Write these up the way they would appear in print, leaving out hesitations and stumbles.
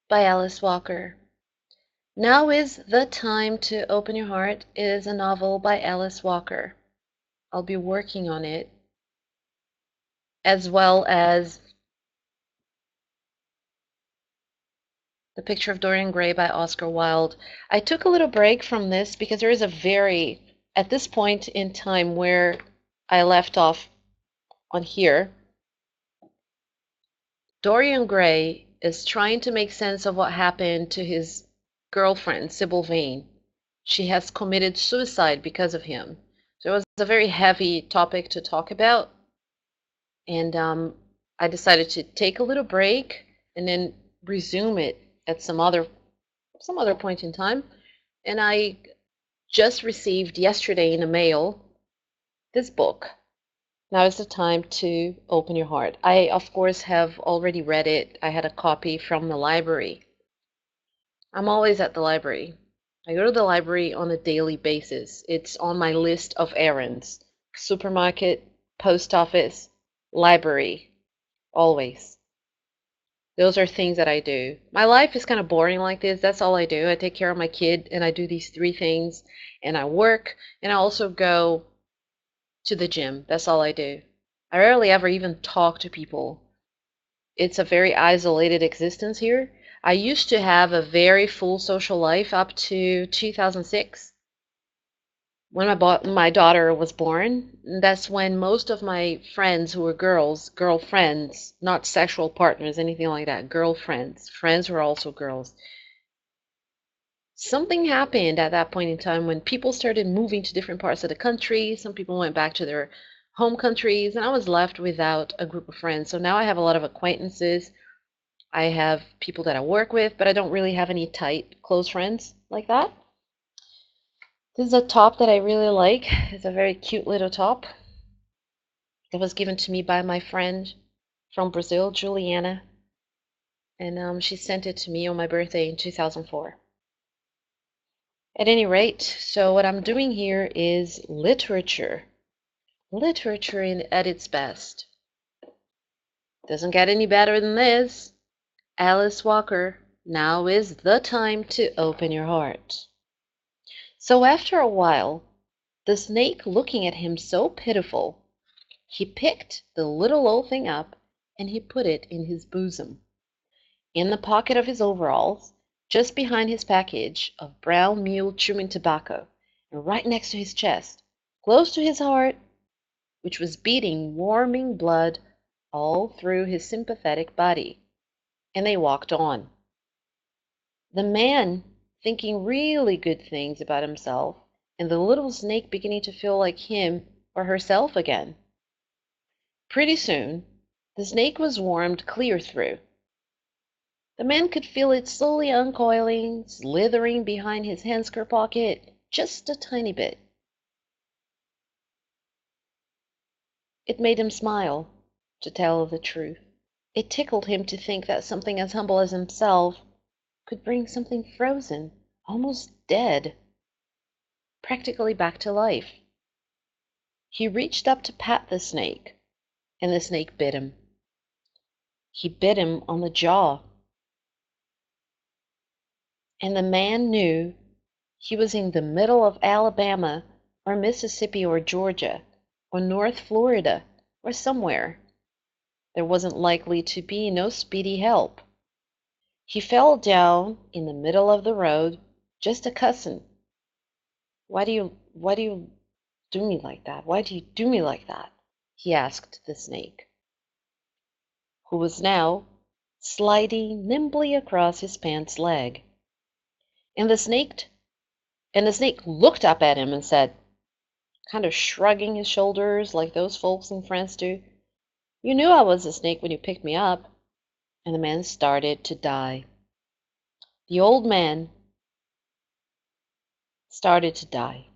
by Alice Walker. Now is the Time to Open Your Heart is a novel by Alice Walker. I'll be working on it, as well as The Picture of Dorian Gray by Oscar Wilde. I took a little break from this because there is at this point in time where I left off on here, Dorian Gray is trying to make sense of what happened to his girlfriend, Sybil Vane. She has committed suicide because of him. So it was a very heavy topic to talk about. And I decided to take a little break and then resume it at some other point in time. And I just received yesterday in the mail this book. Now is the Time to Open Your Heart. I, of course, have already read it. I had a copy from the library. I'm always at the library. I go to the library on a daily basis. It's on my list of errands. Supermarket, post office, library, always. Those are things that I do. My life is kind of boring like this. That's all I do. I take care of my kid and I do these three things, and I work, and I also go to the gym. That's all I do. I rarely ever even talk to people. It's a very isolated existence here. I used to have a very full social life up to 2006 when my daughter was born. That's when most of my friends who were girlfriends, not sexual partners, anything like that, girlfriends, friends were also girls. Something happened at that point in time when people started moving to different parts of the country. Some people went back to their home countries, and I was left without a group of friends. So now I have a lot of acquaintances. I have people that I work with, but I don't really have any tight, close friends like that. This is a top that I really like. It's a very cute little top. It was given to me by my friend from Brazil, Juliana, and she sent it to me on my birthday in 2004. At any rate, so what I'm doing here is literature. Literature at its best. Doesn't get any better than this. Alice Walker, now is the time to open your heart. So after a while, the snake looking at him so pitiful, he picked the little old thing up and he put it in his bosom, in the pocket of his overalls, just behind his package of brown mule chewing tobacco, and right next to his chest, close to his heart, which was beating warming blood all through his sympathetic body. And they walked on. The man thinking really good things about himself, and the little snake beginning to feel like him or herself again. Pretty soon, the snake was warmed clear through. The man could feel it slowly uncoiling, slithering behind his handskirt pocket, just a tiny bit. It made him smile, to tell the truth. It tickled him to think that something as humble as himself could bring something frozen, almost dead, practically back to life. He reached up to pat the snake, and the snake bit him. He bit him on the jaw. And the man knew he was in the middle of Alabama or Mississippi or Georgia or North Florida or somewhere. There wasn't likely to be no speedy help. He fell down in the middle of the road, just a cussin'. Why do you do me like that? Why do you do me like that? He asked the snake, who was now sliding nimbly across his pants leg. And the snake looked up at him and said, kind of shrugging his shoulders like those folks in France do, "You knew I was a snake when you picked me up." And the man started to die. The old man started to die.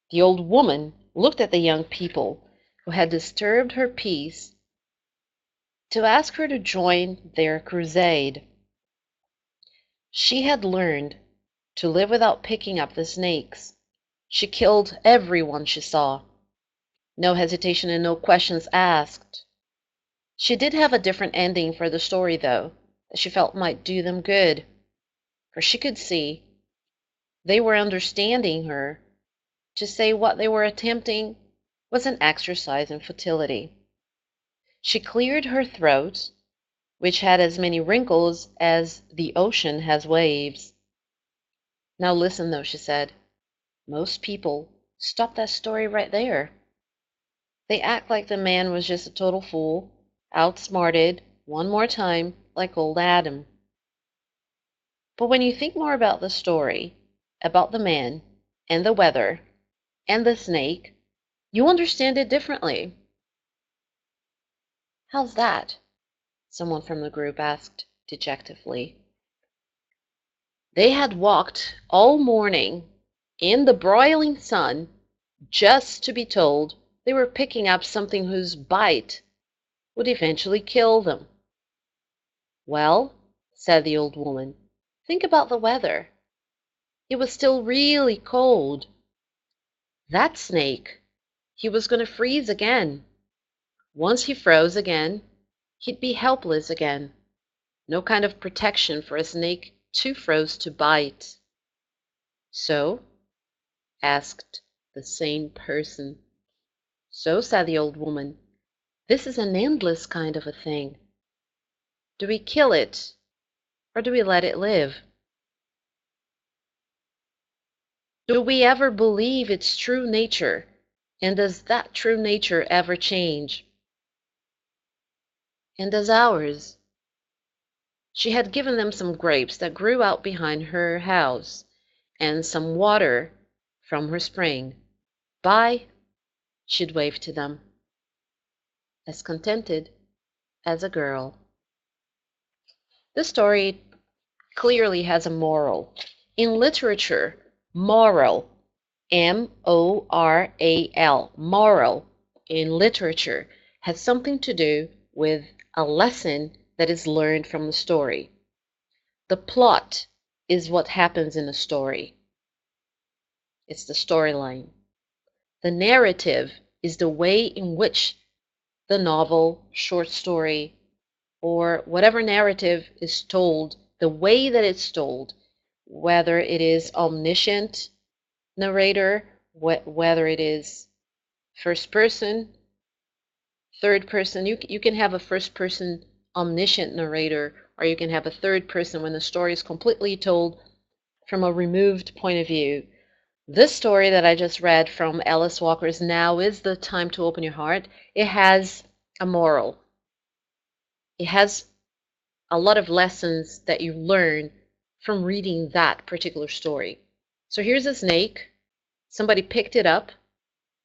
The old woman looked at the young people who had disturbed her peace to ask her to join their crusade. She had learned to live without picking up the snakes. She killed everyone she saw. No hesitation and no questions asked. She did have a different ending for the story, though, that she felt might do them good. for she could see they were understanding her to say what they were attempting was an exercise in futility. She cleared her throat, which had as many wrinkles as the ocean has waves. Now listen, though, she said. Most people stop that story right there. They act like the man was just a total fool, outsmarted one more time like old Adam. But when you think more about the story, about the man, and the weather, and the snake, you understand it differently. How's that? Someone from the group asked dejectedly. They had walked all morning in the broiling sun just to be told they were picking up something whose bite would eventually kill them. Well, said the old woman, think about the weather. It was still really cold. That snake, he was going to freeze again. Once he froze again, he'd be helpless again. No kind of protection for a snake too froze to bite. So? Asked the sane person. So, said the old woman, this is an endless kind of a thing. Do we kill it, or do we let it live? Do we ever believe its true nature, and does that true nature ever change? And does ours? She had given them some grapes that grew out behind her house, and some water from her spring. Bye, she'd waved to them, as contented as a girl. This story clearly has a moral. In literature, moral, M-O-R-A-L, moral, in literature, has something to do with a lesson that is learned from the story. The plot is what happens in a story. It's the storyline. The narrative is the way in which the novel, short story, or whatever narrative is told, the way that it's told, whether it is omniscient narrator, whether it is first person, third person. You can have a first person omniscient narrator, or you can have a third person when the story is completely told from a removed point of view. This story that I just read from Alice Walker's Now is the Time to Open Your Heart. It has a moral. It has a lot of lessons that you learn from reading that particular story. So here's a snake. Somebody picked it up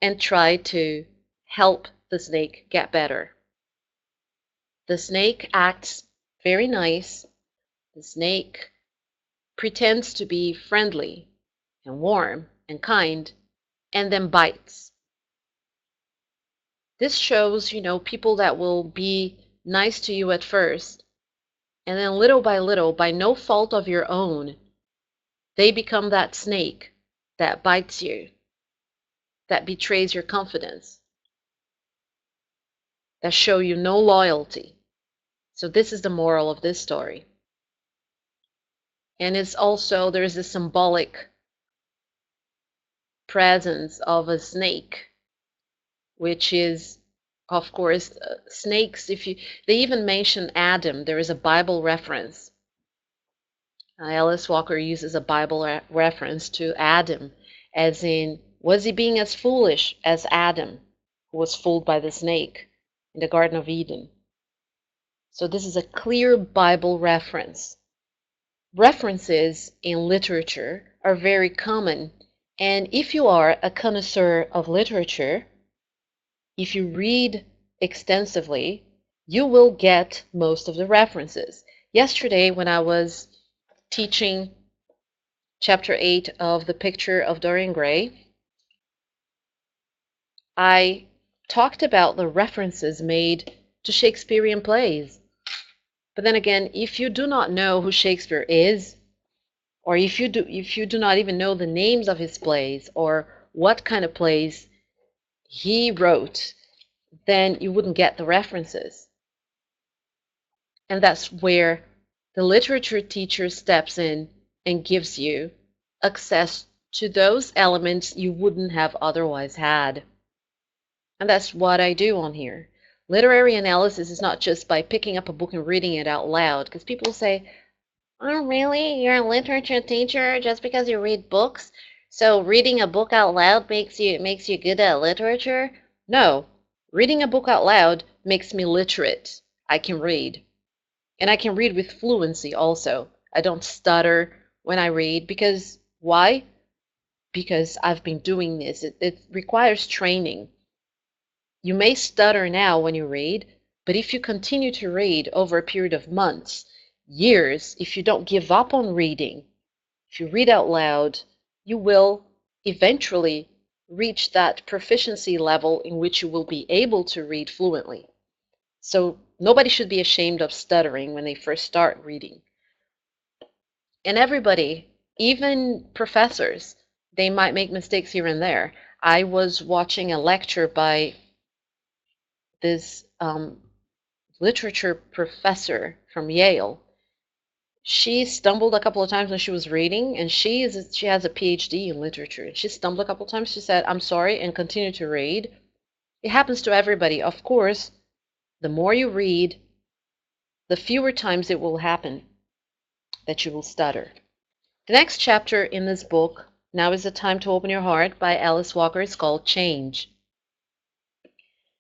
and tried to help the snake get better. The snake acts very nice. The snake pretends to be friendly and warm and kind, and then bites. This shows, people that will be nice to you at first, and then little, by no fault of your own, they become that snake that bites you, that betrays your confidence, that show you no loyalty. So this is the moral of this story. And it's also, there's a symbolic presence of a snake, which is, of course, snakes. They even mention Adam. There is a Bible reference. Alice Walker uses a Bible reference to Adam, as in, was he being as foolish as Adam, who was fooled by the snake in the Garden of Eden? So this is a clear Bible reference. References in literature are very common, and if you are a connoisseur of literature, if you read extensively, you will get most of the references. Yesterday, when I was teaching chapter 8 of The Picture of Dorian Gray, I talked about the references made to Shakespearean plays. But then again, if you do not know who Shakespeare is, or if you do not even know the names of his plays or what kind of plays he wrote, then you wouldn't get the references. And that's where the literature teacher steps in and gives you access to those elements you wouldn't have otherwise had. And that's what I do on here. Literary analysis is not just by picking up a book and reading it out loud, because people say, "Oh, really? You're a literature teacher just because you read books? So reading a book out loud makes you good at literature?" No, reading a book out loud makes me literate. I can read. And I can read with fluency also. I don't stutter when I read because why? Because I've been doing this. It requires training. You may stutter now when you read, but if you continue to read over a period of months, years, if you don't give up on reading, if you read out loud, you will eventually reach that proficiency level in which you will be able to read fluently. So nobody should be ashamed of stuttering when they first start reading. And everybody, even professors, they might make mistakes here and there. I was watching a lecture by this literature professor from Yale. She stumbled a couple of times when she was reading, and she has a PhD in literature. She stumbled a couple of times. She said, "I'm sorry," and continued to read. It happens to everybody. Of course, the more you read, the fewer times it will happen that you will stutter. The next chapter in this book, Now is the Time to Open Your Heart, by Alice Walker, is called Change.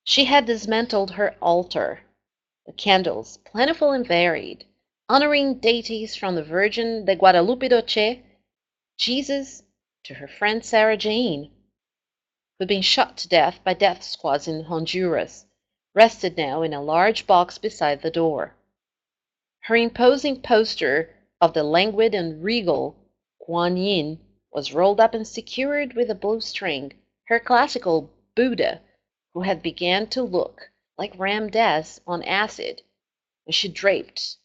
She had dismantled her altar, the candles, plentiful and varied, honoring deities from the Virgin de Guadalupe Doce, Jesus, to her friend Sarah Jane, who'd been shot to death by death squads in Honduras, rested now in a large box beside the door. Her imposing poster of the languid and regal Kuan Yin was rolled up and secured with a blue string. Her classical Buddha, who had begun to look like Ram Dass on acid, and she draped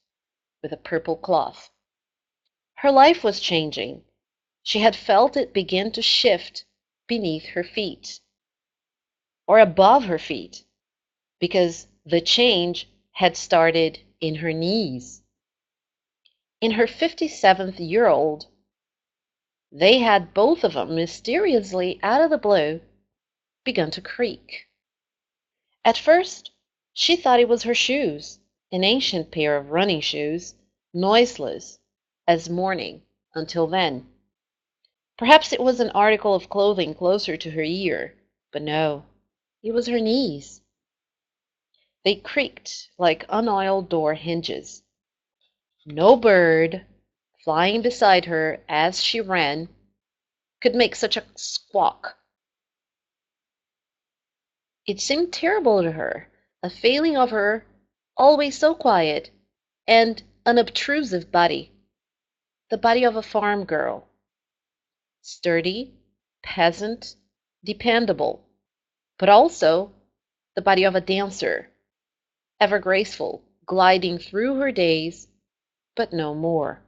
with a purple cloth. Her life was changing. She had felt it begin to shift beneath her feet, or above her feet, because the change had started in her knees. In her 57th-year-old, they had both of them mysteriously, out of the blue, begun to creak. At first, she thought it was her shoes, an ancient pair of running shoes, noiseless as morning until then. Perhaps it was an article of clothing closer to her ear, but no, it was her knees. They creaked like unoiled door hinges. No bird, flying beside her as she ran, could make such a squawk. It seemed terrible to her, a failing of her always so quiet and unobtrusive body, the body of a farm girl, sturdy, peasant, dependable, but also the body of a dancer, ever graceful, gliding through her days, but no more.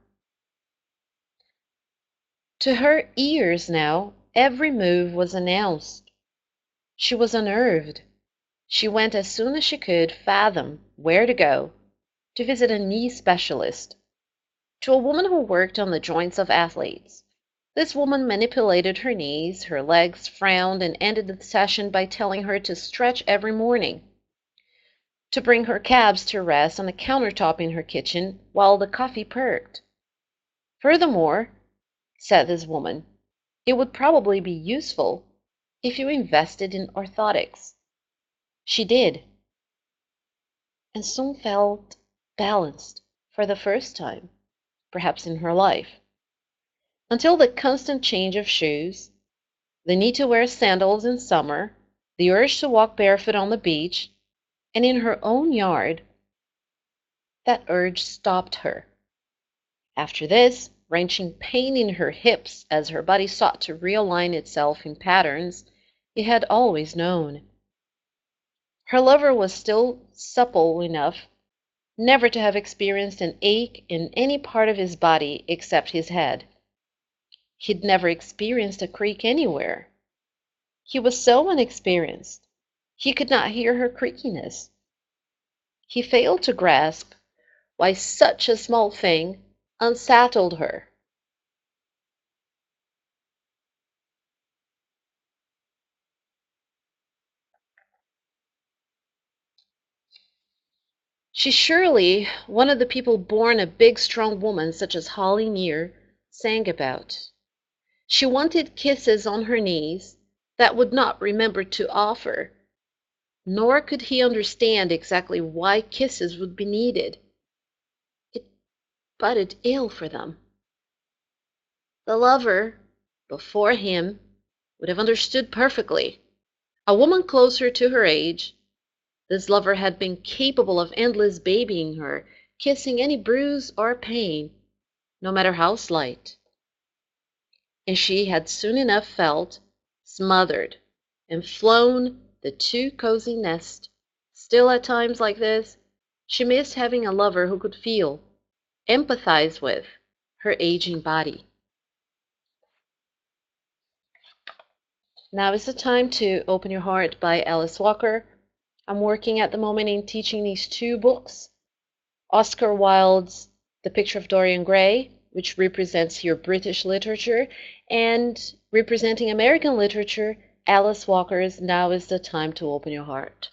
To her ears now, every move was announced. She was unnerved. She went as soon as she could fathom where to go to visit a knee specialist, to a woman who worked on the joints of athletes. This woman manipulated her knees, her legs, frowned, and ended the session by telling her to stretch every morning, to bring her calves to rest on the countertop in her kitchen while the coffee perked. Furthermore, said this woman, it would probably be useful if you invested in orthotics. She did, and soon felt balanced for the first time, perhaps in her life, until the constant change of shoes, the need to wear sandals in summer, the urge to walk barefoot on the beach, and in her own yard, that urge stopped her. After this, wrenching pain in her hips as her body sought to realign itself in patterns it had always known. Her lover was still supple enough never to have experienced an ache in any part of his body except his head. He'd never experienced a creak anywhere. He was so inexperienced, he could not hear her creakiness. He failed to grasp why such a small thing unsettled her. She's surely one of the people born a big, strong woman, such as Holly Near sang about. She wanted kisses on her knees that would not remember to offer, nor could he understand exactly why kisses would be needed. It budded ill for them. The lover, before him, would have understood perfectly. A woman closer to her age, this lover had been capable of endless babying her, kissing any bruise or pain, no matter how slight. And she had soon enough felt smothered and flown the too cozy nest. Still, at times like this, she missed having a lover who could feel, empathize with, her aging body. Now is the time to Open Your Heart by Alice Walker. I'm working at the moment in teaching these two books. Oscar Wilde's The Picture of Dorian Gray, which represents here British literature, and representing American literature, Alice Walker's Now is the Time to Open Your Heart.